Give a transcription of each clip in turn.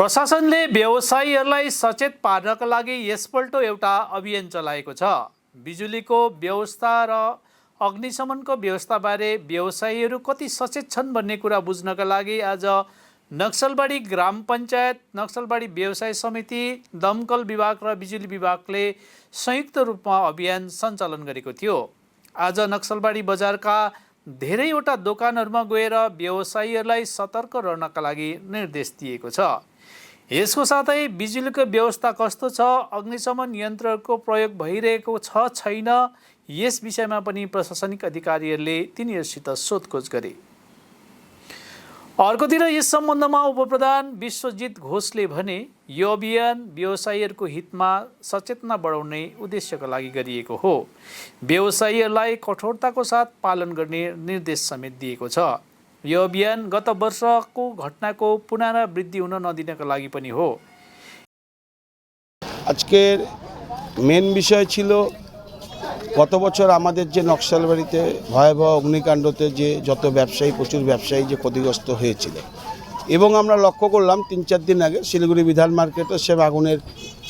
प्रशासनले व्यवसायीहरूलाई सचेत पार्नका लागि यसपल्ट एउटा अभियान चलाएको छ। बिजुलीको व्यवस्था र अग्निशमनको व्यवस्थाबारे व्यवसायीहरू कति सचेत छन् भन्ने कुरा बुझ्नका लागि आज नक्सलबाडी ग्राम पञ्चायत, नक्सलबाडी व्यवसाय समिति, दमकल विभाग र बिजुली विभागले संयुक्त रूपमा अभियान सञ्चालन गरेको थियो। आज नक्सलबाडी बजारका धेरैवटा दोकानहरूमा गएर व्यवसायीहरूलाई सतर्क रहनका लागि निर्देश दिएको छ। यसको साथै बिजुलीको व्यवस्था कस्तो छ, अग्निशमन यन्त्रको प्रयोग भइरहेको छ छैन, यस विषयमा पनि प्रशासनिक अधिकारीहरूले तिनीहरूसित सोधखोज गरे। अर्कोतिर यस सम्बन्धमा उपप्रधान विश्वजित घोषले भने यो अभियान व्यवसायीहरूको हितमा सचेतना बढाउने उद्देश्यका लागि गरिएको हो। व्यवसायीहरूलाई कठोरताको साथ पालन गर्ने निर्देश समेत दिएको छ। यो अभियान गत वर्षको घटनाको पुनरावृत्ति हुन नदिनका लागि पनि हो। আজকের মেন বিষয় ছিল গত বছর আমাদের যে নকশালবাড়িতে ভয়াবহ অগ্নিকাণ্ডতে যে যত ব্যবসায়ী প্রচুর ব্যবসায়ী যে ক্ষতিগ্রস্ত হয়েছিল এবং আমরা লক্ষ্য করলাম ৩-৪ দিন আগে শিলিগুড়ি বিধান মার্কেটে সে আগুনের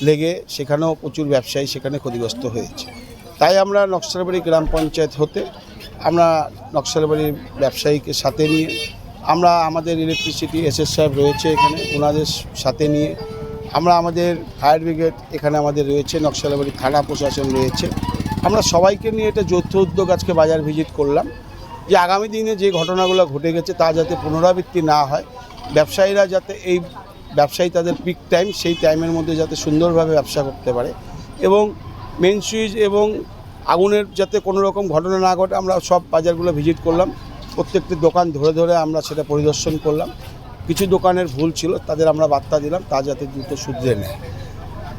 লেগে সেখানেও প্রচুর ব্যবসায়ী সেখানে ক্ষতিগ্রস্ত হয়েছে। তাই আমরা নকশালবাড়ি গ্রাম পঞ্চায়েত হতে আমরা নকশালবাড়ির ব্যবসায়ীকে সাথে নিয়ে আমরা আমাদের ইলেকট্রিসিটি এসএস সাহেব রয়েছে এখানে, ওনাদের সাথে নিয়ে আমরা আমাদের ফায়ার ব্রিগেড এখানে আমাদের রয়েছে, নকশালবাড়ি থানা প্রশাসন রয়েছে, আমরা সবাইকে নিয়ে এটা যৌথ উদ্যোগ আজকে বাজার ভিজিট করলাম যে আগামী দিনে যে ঘটনাগুলো ঘটে গেছে তা যাতে পুনরাবৃত্তি না হয়, ব্যবসায়ীরা যাতে এই ব্যবসায়ী তাদের পিক টাইম সেই টাইমের মধ্যে যাতে সুন্দরভাবে ব্যবসা করতে পারে এবং মেন সুইচ এবং আগুনের যাতে কোনো রকম ঘটনা না ঘটে। আমরা সব বাজারগুলো ভিজিট করলাম, প্রত্যেকটি দোকান ধরে ধরে আমরা সেটা পরিদর্শন করলাম। কিছু দোকানের ভুল ছিল তাদের আমরা বার্তা দিলাম তা যাতে দ্রুত শুধরে নেয়,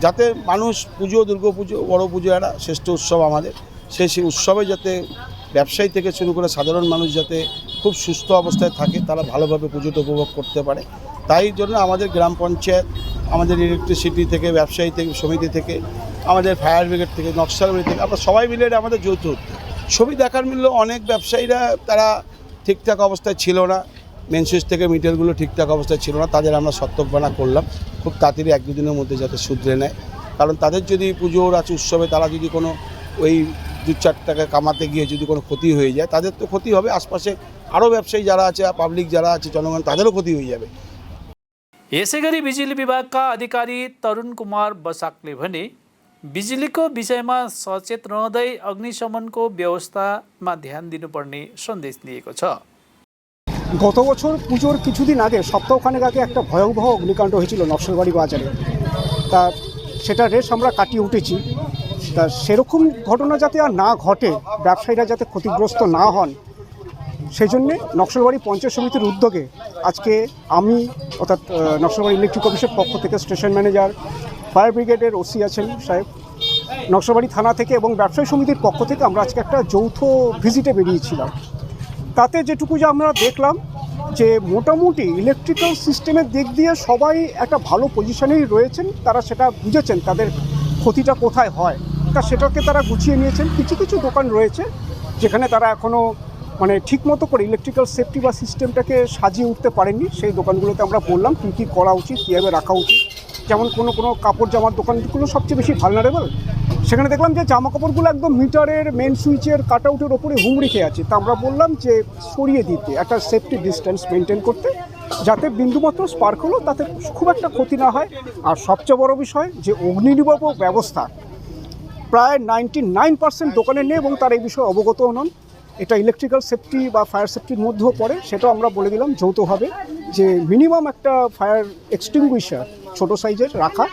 যাতে মানুষ পুজো, দুর্গাপুজো, বড়ো পুজো একটা শ্রেষ্ঠ উৎসব আমাদের, সেই উৎসবে যাতে ব্যবসায়ী থেকে শুরু করে সাধারণ মানুষ যাতে খুব সুস্থ অবস্থায় থাকে, তারা ভালোভাবে পুজোটা উপভোগ করতে পারে। তাই জন্য আমাদের গ্রাম পঞ্চায়েত, আমাদের ইলেকট্রিসিটি থেকে, ব্যবসায়ী থেকে, সমিতি থেকে, আমাদের ফায়ার ব্রিগেড থেকে, নকশালবাড়ি থেকে আমরা সবাই মিলে এটা আমাদের যৌথ উদ্যোগ। ছবি দেখার মিলল অনেক ব্যবসায়ীরা তারা ঠিকঠাক অবস্থায় ছিল না, মেন সুইচ থেকে মিটারগুলো ঠিকঠাক অবস্থায় ছিল না, তাদের আমরা সতর্কবার্তা করলাম খুব তাড়াতাড়ি 1-2 দিনের মধ্যে যাতে শুধরে নেয়। কারণ তাদের যদি পুজোর আছে উৎসবে তারা যদি কোনো ওই 2-4 টাকা কামাতে গিয়ে যদি কোনো ক্ষতি হয়ে যায় তাদের তো ক্ষতি হবে, আশপাশে आरो व्यवसायी जरा आछे, पब्लिक जरा आछे, जनगण तादेरो क्षति हो जाबे। यसैगरी बिजुली विभागका अधिकारी तरुण कुमार बसाकले भने बिजुलीको विषयमा सचेत रहँदै अग्निशमनको व्यवस्थामा ध्यान दिनुपर्ने सन्देश दिएको छ। गत बछर पुजोर किछुदिन आगे सप्ताहखानेक आगे एक भयावह अग्निकाण्ड हयेछिलो नक्सलबाड़ी बाजारे, ता सेटा रेस आमरा काटिये उठेछि। ता सेरकम घटना जाते आर ना घटे, व्यवसायीरा जाते क्षतिग्रस्त ना हन, सेजन्य नक्सलबाड़ी पंचायत समितिर उद्योगे आज के आमी अर्थात नक्सलबाड़ी इलेक्ट्रिक अफिसের पक्ष থেকে स्टेशन मैनेजार, फायर ब्रिगेडের ओसি আছেন সাহেব, নকশালবাড়ি থানা থেকে এবং ব্যবসায়ী সমিতির পক্ষ থেকে আমরা আজকে একটা যৌথ ভিজিটে বেরিয়েছিলাম। তাতে যেটুকু যে আমরা দেখলাম যে মোটামুটি ইলেকট্রিক্যাল সিস্টেমের দিক দিয়ে সবাই একটা ভালো পজিশনেই রয়েছেন, তারা সেটা বুঝেছেন তাদের ক্ষতিটা কোথায় হয়, তা সেটাকে তারা গুছিয়ে নিয়েছেন। কিছু কিছু দোকান রয়েছে যেখানে তারা এখনও মানে ঠিকমতো করে ইলেকট্রিক্যাল সেফটি বা সিস্টেমটাকে সাজিয়ে উঠতে পারেননি। সেই দোকানগুলোতে আমরা বললাম কী কী করা উচিত, কীভাবে রাখা উচিত। যেমন কোনো কাপড় জামার দোকানগুলো সবচেয়ে বেশি ভালনারেবল, সেখানে দেখলাম যে জামা কাপড়গুলো একদম মিটারের মেন সুইচের কাট আউটের ওপরে হুমড়ি খেয়ে আছে। তা আমরা বললাম যে সরিয়ে দিতে, একটা সেফটি ডিস্টেন্স মেনটেন করতে, যাতে বিন্দুমাত্র স্পার্ক হলো তাতে খুব একটা ক্ষতি না হয়। আর সবচেয়ে বড় বিষয় যে অগ্নি নির্বাপক ব্যবস্থা প্রায় 99% দোকানে নেই এবং তার এই বিষয়ে অবগতও নন। এটা ইলেকট্রিক্যাল সেফটি বা ফায়ার সেফটির মধ্যেও পড়ে, সেটাও আমরা বলে দিলাম যৌথভাবে যে মিনিমাম একটা ফায়ার এক্সটিংগুইশার ছোটো সাইজের রাখা,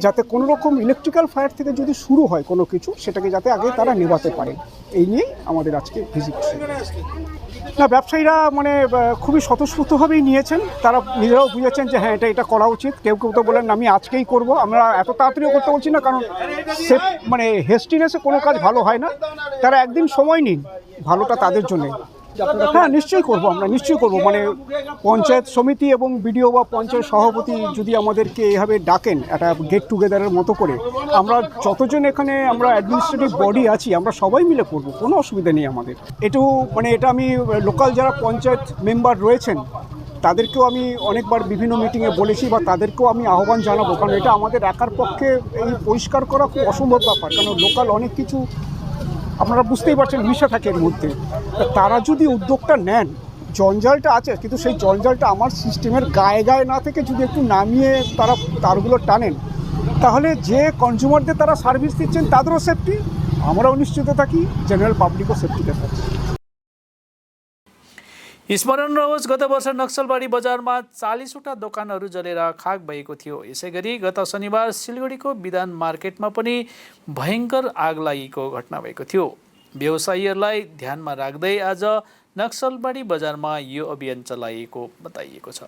যাতে কোনো রকম ইলেকট্রিক্যাল ফায়ার থেকে যদি শুরু হয় কোনো কিছু সেটাকে যাতে আগে তারা নেভাতে পারে। এই নিয়েই আমাদের আজকে ভিজিট। না, ব্যবসায়ীরা মানে খুবই স্বতঃস্ফূর্তভাবেই নিয়েছেন, তারা নিজেরাও বুঝেছেন যে হ্যাঁ এটা করা উচিত। কেউ কেউ তো বলেন আমি আজকেই করব, আমরা এত তাড়াতাড়িও করতে বলছি না, কারণ সেফ মানে হেস্টিনেসে কোনো কাজ ভালো হয় না। তারা একদিন সময় নিন, ভালোটা তাদের জন্যে। হ্যাঁ নিশ্চয়ই করব, আমরা নিশ্চয়ই করব। মানে পঞ্চায়েত সমিতি এবং বিডিও বা পঞ্চায়েত সভাপতি যদি আমাদেরকে এভাবে ডাকেন একটা গেট টুগেদারের মতো করে, আমরা যতজন এখানে আমরা অ্যাডমিনিস্ট্রেটিভ বডি আছি আমরা সবাই মিলে করব, কোনো অসুবিধা নেই আমাদের। এটা আমি লোকাল যারা পঞ্চায়েত মেম্বার রয়েছেন তাদেরকেও আমি অনেকবার বিভিন্ন মিটিংয়ে বলেছি বা তাদেরকেও আমি আহ্বান জানাবো, কারণ এটা আমাদের একার পক্ষে এই পরিষ্কার করা খুব অসম্ভব ব্যাপার, কারণ লোকাল অনেক কিছু আপনারা বুঝতেই পারছেন মিশে থাকে এর মধ্যে। তারা যদি উদ্যোগটা নেন, জঞ্জালটা আছে কিন্তু সেই জঞ্জালটা আমার সিস্টেমের গায়ে গায়ে না থেকে যদি একটু নামিয়ে তারা তারগুলো টানেন, তাহলে যে কনজিউমারদের তারা সার্ভিস দিচ্ছেন তাদেরও সেফটি, আমরাও নিশ্চিত থাকি, জেনারেল পাब्लिकको सेफ्टीका साथ। स्मरण रहोस्, गत वर्ष नक्सलबारी बजारमा 40वटा दोकानहरू जलेर खाक भएको थियो। यसै गरी गत शनिबार सिलगढीको विधान मार्केटमा पनि भयङ्कर आग लागेको घटना भएको थियो। व्यवसायीहरूलाई ध्यानमा राख्दै आज नक्सलबारी बजारमा यो अभियान चलाइएको बताइएको छ।